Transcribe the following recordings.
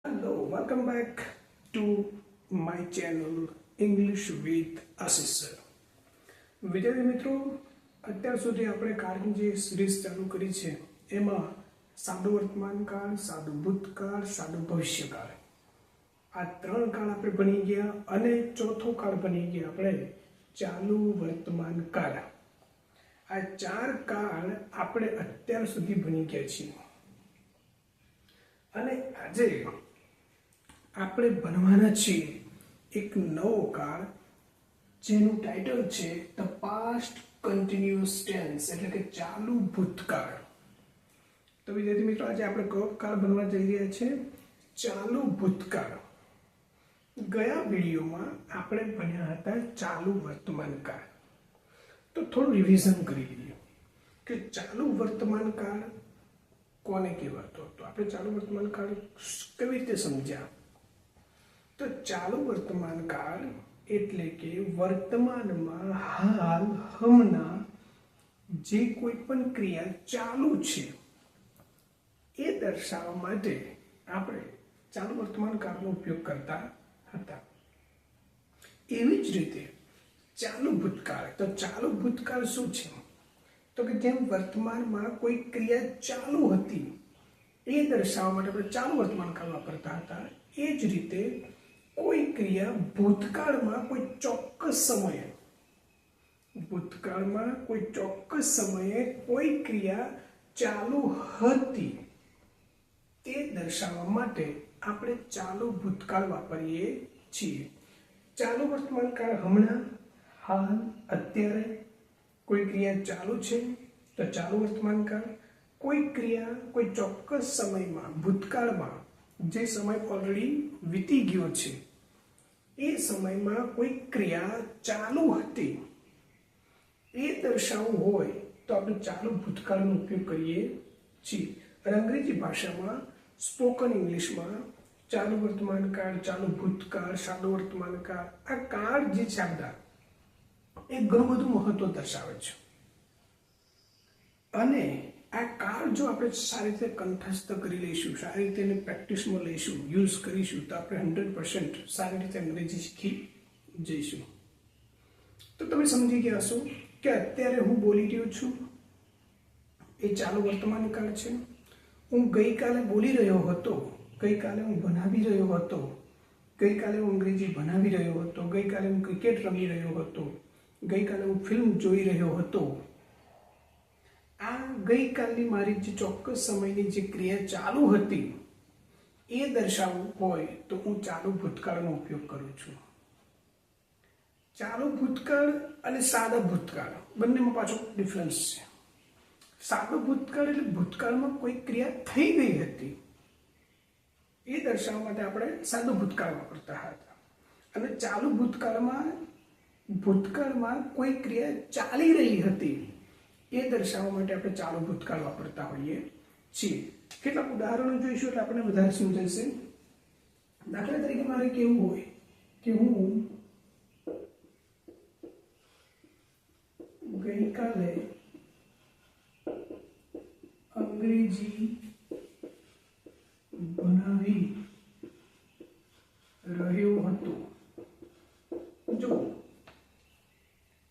Hello, welcome back to my channel English with Ashish sir. વિદ્યાર્થી મિત્રો, અત્યાર સુધી આપણે કાળની જે સિરીઝ ચાલુ કરી છે એમાં સાદું વર્તમાન કાળ, સાદું ભૂતકાળ, સાદું ભવિષ્યકાળ આ ત્રણ કાળ આપણે ભણી ગયા અને ચોથો કાળ ભણી ગયા આપણે ચાલુ વર્તમાન કાળ. આ ચાર કાળ આપણે અત્યાર સુધી ભણી ગયા છીએ અને આજે આપણે ભણવાના છીએ એક નવો કાળ જેનું ટાઇટલ છે ધ પાસ્ટ કન્ટિન્યુઅસ ટેન્સ એટલે કે ચાલુ ભૂતકાળ. તો વિદ્યાર્થી મિત્રો, આજે આપણે કયો કાળ ભણવા જઈ રહ્યા છે? ચાલુ ભૂતકાળ. ગયા વિડીયોમાં આપણે ભણ્યા હતા ચાલુ વર્તમાન કાળ. તો થોડું રિવિઝન કરી લઈએ કે ચાલુ વર્તમાન કાળ કોને કહેવાતો હતો. આપણે ચાલુ વર્તમાન કાળ કેવી રીતે સમજ્યા? તો ચાલુ વર્તમાન કાળ એટલે કે વર્તમાનમાં હાલ હમણાં જે કોઈ પણ ક્રિયા ચાલુ છે એ દર્શાવવા માટે આપણે ચાલુ વર્તમાન કાળનો ઉપયોગ કરતા હતા. એવી જ રીતે ચાલુ ભૂતકાળ. તો ચાલુ ભૂતકાળ શું છે? તો કે જેમ વર્તમાનમાં કોઈ ક્રિયા ચાલુ હતી એ દર્શાવવા માટે આપણે ચાલુ વર્તમાન કાળ વાપરતા હતા. એ જ રીતે કોઈ ક્રિયા ભૂતકાળમાં કોઈ ચોક્કસ સમયે કોઈ ક્રિયા ચાલુ હતી તે દર્શાવવા માટે આપણે ચાલુ ભૂતકાળ વાપરીએ છીએ. ચાલુ વર્તમાન કાળ હમણાં, હાલ, અત્યારે કોઈ ક્રિયા ચાલુ છે તો ચાલુ વર્તમાન કાળ. કોઈ ક્રિયા કોઈ ચોક્કસ સમયમાં ભૂતકાળમાં જે સમય ઓલરેડી વીતી ગયો છે એ સમયમાં કોઈ ક્રિયા ચાલુ હતી એ દર્શાવવું હોય તો આપણે ચાલુ ભૂતકાળનો ઉપયોગ કરીએ છીએ. અને અંગ્રેજી ભાષામાં સ્પોકન ઇંગ્લિશમાં ચાલુ વર્તમાન કાળ, ચાલુ ભૂતકાળ, સાદું વર્તમાન કાળ આ કાળ જે છે આ બધા એ ઘણું બધું મહત્વ દર્શાવે છે. અને આ કાળ જો આપણે સારી રીતે કંઠસ્થ કરી લઈશું, સારી રીતે એને પ્રેક્ટિસમાં લઈશું, યુઝ કરીશું તો આપણે 100% સારી રીતે અંગ્રેજી શીખી જઈશું. તો તમે સમજી ગયા હશો કે અત્યારે હું બોલી રહ્યો છું એ ચાલુ વર્તમાન કાળ છે. હું ગઈકાલે બોલી રહ્યો હતો, ગઈકાલે હું ભણાવી રહ્યો હતો, ગઈકાલે હું અંગ્રેજી ભણાવી રહ્યો હતો, ગઈકાલે હું ક્રિકેટ રમી રહ્યો હતો, ગઈકાલે હું ફિલ્મ જોઈ રહ્યો હતો. આ ગઈકાલની મારી જે ચોક્કસ સમયની જે ક્રિયા ચાલુ હતી એ દર્શાવવું હોય તો હું ચાલુ ભૂતકાળનો ઉપયોગ કરું છું. ચાલુ ભૂતકાળ અને સાદા ભૂતકાળ બંનેમાં પાછો ડિફરન્સ છે. સાદો ભૂતકાળ એટલે ભૂતકાળમાં કોઈ ક્રિયા થઈ ગઈ હતી એ દર્શાવવા માટે આપણે સાદો ભૂતકાળ વાપરતા હતા. અને ચાલુ ભૂતકાળમાં કોઈ ક્રિયા ચાલી રહી હતી એ દર્શાવવા માટે આપણે ચાલુ ભૂતકાળ વાપરતા હોઈએ છીએ. કેટલાક ઉદાહરણો જોઈશું એટલે આપણે વધારે સમજાશે. દાખલા તરીકે મારે કેવું હોય કે હું ગઈકાલે અંગ્રેજી ભણાવી રહ્યો હતો. જો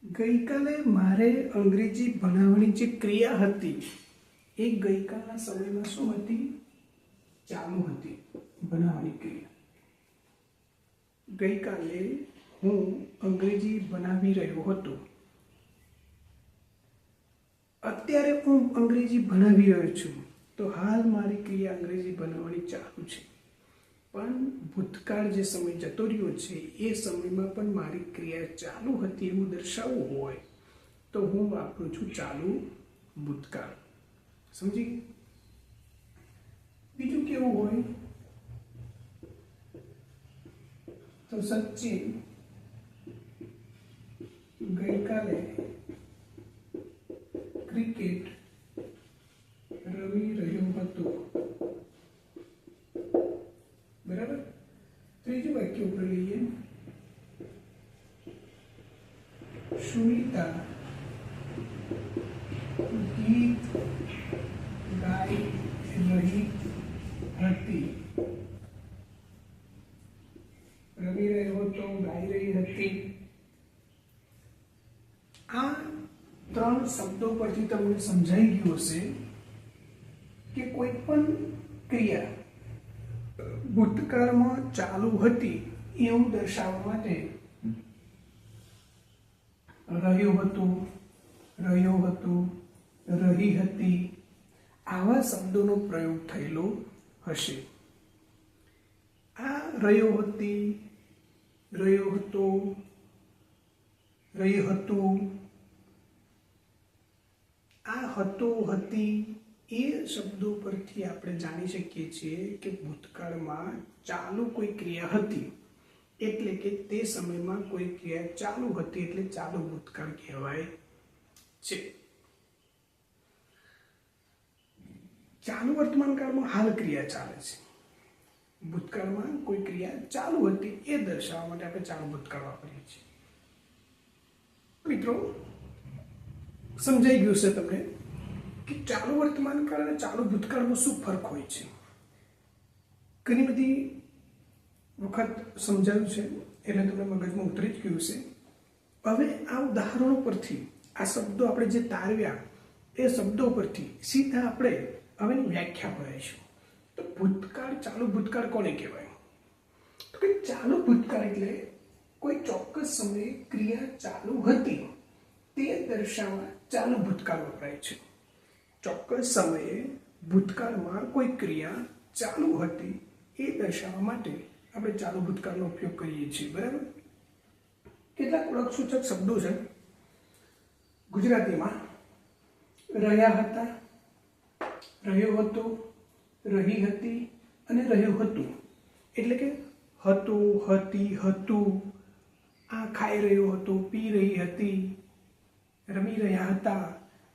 ગઈકાલે મારે અંગ્રેજી ભણાવવાની જે ક્રિયા હતી એ ગઈકાલના સમયમાં શું હતી? ચાલુ હતી ભણાવવાની ક્રિયા. ગઈકાલે હું અંગ્રેજી ભણાવી રહ્યો હતો. અત્યારે હું અંગ્રેજી ભણાવી રહ્યો છું તો હાલ મારી ક્રિયા અંગ્રેજી ભણાવવાની ચાલુ છે. પણ ભૂતકાળ જે સમય જતો રહ્યો છે એ સમયમાં પણ મારી ક્રિયા ચાલુ હતી એવું દર્શાવવું હોય તો હું વાપરું છું ચાલુ ભૂતકાળ. સમજી? બીજું કેવું હોય તો સચિન ગઈકાલે ક્રિકેટ રમી રહ્યો હતો. બરાબર. ત્રીજું વાક્ય ઉપર લઈએ. સુનિતા ગીત ગાઈ રહી હતી. રમી રહ્યો હતો, ગાઈ રહી હતી. આ 3 શબ્દો પરથી તમને સમજાઈ ગયું હશે કે કોઈ પણ ક્રિયા ભૂતકાળમાં ચાલુ હતી એવું દર્શાવવા માટે રહ્યું હતું, રહ્યો હતો, રહી હતી આવા શબ્દોનો પ્રયોગ થયેલો હશે. આ રહ્યો હતી, રહ્યો હતો, રહી હતું, આ હતો, હતી એ શબ્દો પરથી આપણે જાણી શકીએ છીએ કે ભૂતકાળમાં ચાલુ કોઈ ક્રિયા હતી, એટલે કે તે સમયમાં કોઈ ક્રિયા ચાલુ હતી એટલે ચાલુ ભૂતકાળ કહેવાય છે. ચાલુ વર્તમાન કાળમાં હાલ ક્રિયા ચાલે છે. ભૂતકાળમાં કોઈ ક્રિયા ચાલુ હતી એ દર્શાવવા માટે આપણે ચાલુ ભૂતકાળ વાપરીએ છીએ. મિત્રો, સમજાઈ ગયું છે તમને કે ચાલુ વર્તમાન કાળ અને ચાલુ ભૂતકાળમાં શું ફરક હોય છે. ઘણી બધી વખત સમજાવ્યું છે એટલે તમને મગજમાં ઉતરી જ ગયું છે. હવે આ ઉદાહરણો પરથી આ શબ્દો આપણે જે તારવ્યા એ શબ્દો પરથી સીધા આપણે હવેની વ્યાખ્યા ભરાઈશું. તો ભૂતકાળ, ચાલુ ભૂતકાળ કોને કહેવાય? તો કે ચાલુ ભૂતકાળ એટલે કોઈ ચોક્કસ સમયે ક્રિયા ચાલુ હતી તે દર્શાવવા ચાલુ ભૂતકાળ વપરાય છે. ચોક્કસ સમયે ભૂતકાળમાં કોઈ ક્રિયા ચાલુ હતી એ દર્શાવવા માટે આપણે ચાલુ ભૂતકાળનો ઉપયોગ કરીએ છીએ. બરાબર? કેટલાક ઓળખસૂચક શબ્દો છે ગુજરાતીમાં. રહ્યા હતા, રહ્યો હતો, રહી હતી અને રહ્યું હતું. એટલે કે હતું, હતી, હતું, આ ખાઈ રહ્યો હતો, પી રહી હતી, રમી રહ્યા હતા,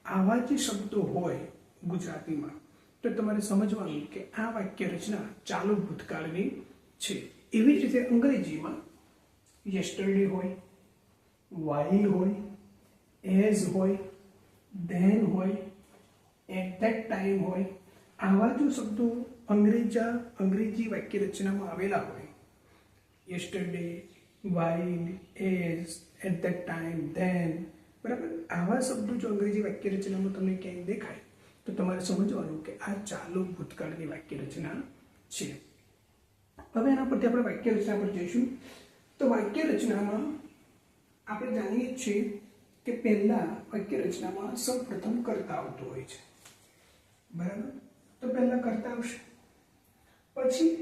આવા જે શબ્દો હોય ગુજરાતીમાં તો તમારે સમજવાનું કે આ વાક્ય રચના ચાલુ ભૂતકાળની છે. એવી જ રીતે અંગ્રેજીમાં યસ્ટરડે હોય, while હોય, as હોય, then હોય, at that time હોય, આવા જો શબ્દો અંગ્રેજી વાક્ય રચનામાં આવેલા હોય, yesterday, while, as, at that time, then, બરાબર, આવા શબ્દો જો અંગ્રેજી વાક્ય રચનામાં તમને ક્યાંય દેખાય તો તમારે સમજવાનું કે આ ચાલુ ભૂતકાળની વાક્ય રચના છે. હવે એના પરથી આપણે વાક્ય રચના પર જઈશું. તો વાક્ય રચનામાં આપણે જાણીએ છીએ કે પહેલા વાક્ય રચનામાં સૌપ્રથમ કર્તા આવતો હોય છે. બરાબર? તો પહેલા કર્તા આવશે, પછી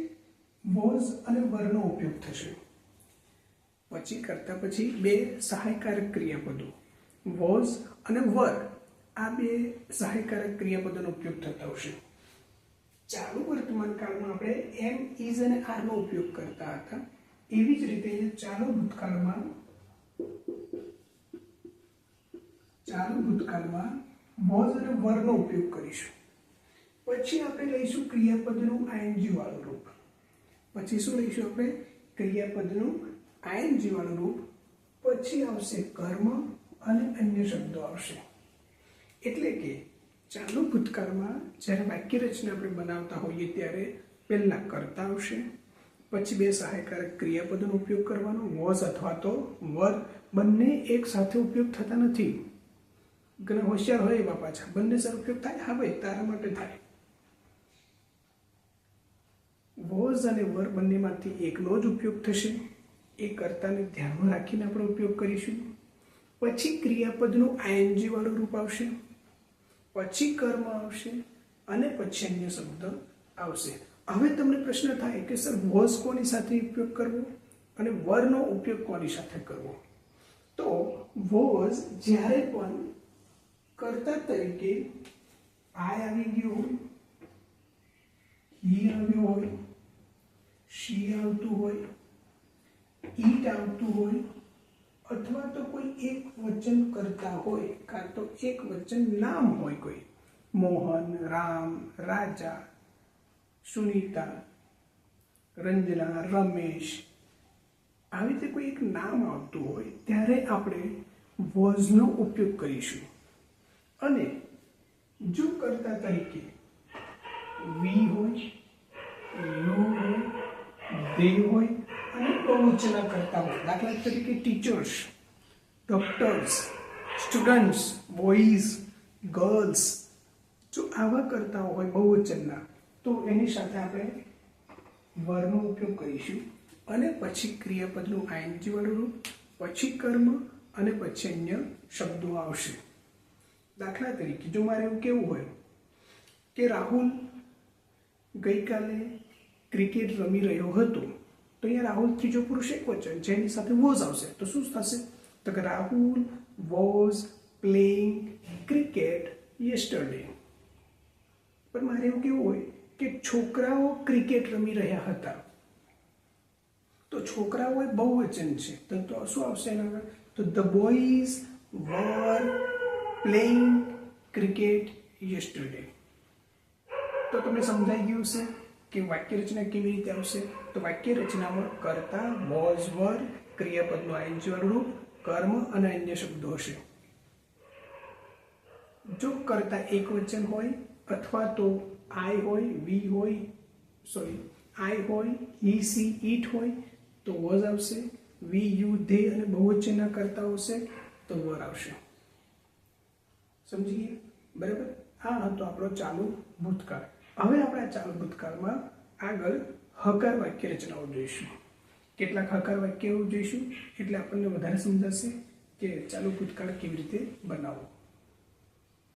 વોઝ અને વરનો ઉપયોગ થશે, પછી કર્તા પછી બે સહાયકારક ક્રિયાપદો વોઝ અને વર, આ બે સહાયકારક ક્રિયાપદોનો ઉપયોગ થતા હશે. ચાલુ વર્તમાન કાળમાં આપણે એમ, ઇઝ અને આરનો ઉપયોગ કરતા હતા. એવી જ રીતે ચાલુ ભૂતકાળમાં વોઝ અને વરનો ઉપયોગ કરીશું. પછી આપણે લઈશું ક્રિયાપદનું આઈએનજી વાળું રૂપ. પછી શું લઈશું આપણે? ક્રિયાપદનું આઈએનજી વાળું રૂપ. પછી આવશે કર્મ અને અન્ય શબ્દો આવશે. એટલે કે ચાલુ ભૂતકાળમાં જ્યારે વાક્ય રચના આપણે બનાવતા હોઈએ ત્યારે પહેલા કર્તા આવશે, પછી બે સહાયકારક ક્રિયાપદોનો ઉપયોગ કરવાનો, વોઝ અથવા તો વર. બંને એક સાથે ઉપયોગ થતા નથી. ઘણા હોશિયાર હોય એવા પાછા બંને સાથે ઉપયોગ થાય. હા ભાઈ, તારા માટે થાય. વોઝ અને વર બંનેમાંથી એકનો જ ઉપયોગ થશે. એ કર્તાને ધ્યાનમાં રાખીને આપણે ઉપયોગ કરીશું. પછી ક્રિયાપદનું આઈએનજી વાળું રૂપ આવશે, પછી કર્મ આવશે અને પછી અન્ય શબ્દ આવશે. હવે તમને પ્રશ્ન થાય કે સર, વોઝ કોની સાથે ઉપયોગ કરવો અને વરનો ઉપયોગ કોની સાથે કરવો? તો વોઝ જ્યારે પણ કર્તા તરીકે આઈ આવી ગયો હોય, હી આવ્યો હોય, શી આવતું હોય, ઈટ આવતું હોય, અથવા તો કોઈ એક વચન કરતા હોય, કાં તો એક વચન નામ હોય, કોઈ મોહન, રામ, રાજા, સુનીતા, રંજના, રમેશ, આવી રીતે કોઈ એક નામ આવતું હોય ત્યારે આપણે વોઝનો ઉપયોગ કરીશું. અને જો કર્તા તરીકે વી હોય, યુ હોય, દે હોય અને તો બહુવચનના કર્તાઓ, દાખલા તરીકે teachers, doctors, students, boys, girls, જો આવા કર્તાઓ હોય બહુવચનના તો એની સાથે આપણે વરનો ઉપયોગ કરીશું અને પછી ક્રિયાપદનું આઈએનજી વાળું રૂપ, પછી કર્મ અને પછી અન્ય શબ્દો આવશે. દાખલા તરીકે જો મારે એવું કેવું હોય કે રાહુલ ગઈકાલે ક્રિકેટ રમી રહ્યો હતો, તો અહીંયા રાહુલ ત્રીજો પુરુષ એકવચન છે, એની સાથે વોઝ આવશે. તો શું થશે? તો કે Rahul was playing cricket yesterday. પણ મારે એવું કેવું હોય કે છોકરાઓ ક્રિકેટ રમી રહ્યા હતા, તો છોકરાઓ એ બહુવચન છે, તો શું આવશે એના આગળ? તો the boys were playing cricket yesterday. તો તમને સમજાઈ ગયું છે કે વાક્ય રચના કેવી રીતે આવશે. તો વાક્ય રચનામાં કર્તા, વોઝ, વર, ક્રિયાપદનું આઈએનજી વાળું રૂપ, કર્મ અને અન્ય શબ્દો હશે. જો કર્તા એકવચન હોય અથવા તો આઈ હોય, વી હોય, આઈ હોય, હી, સી, ઇટ હોય તો વોઝ આવશે. વી, યુ, ધે અને બહુવચનના કર્તાઓ હશે તો વર આવશે. સમજી ગયા? બરાબર. આ હતો આપણો ચાલુ ભૂતકાળ. હવે આપણે આ ચાલુ ભૂતકાળમાં આગળ હકાર વાક્ય રચનાઓ જોઈશું. કેટલાક હકાર વાક્યો જોઈશું એટલે આપણને વધારે સમજાશે કે ચાલુ ભૂતકાળ કેવી રીતે બનાવવું.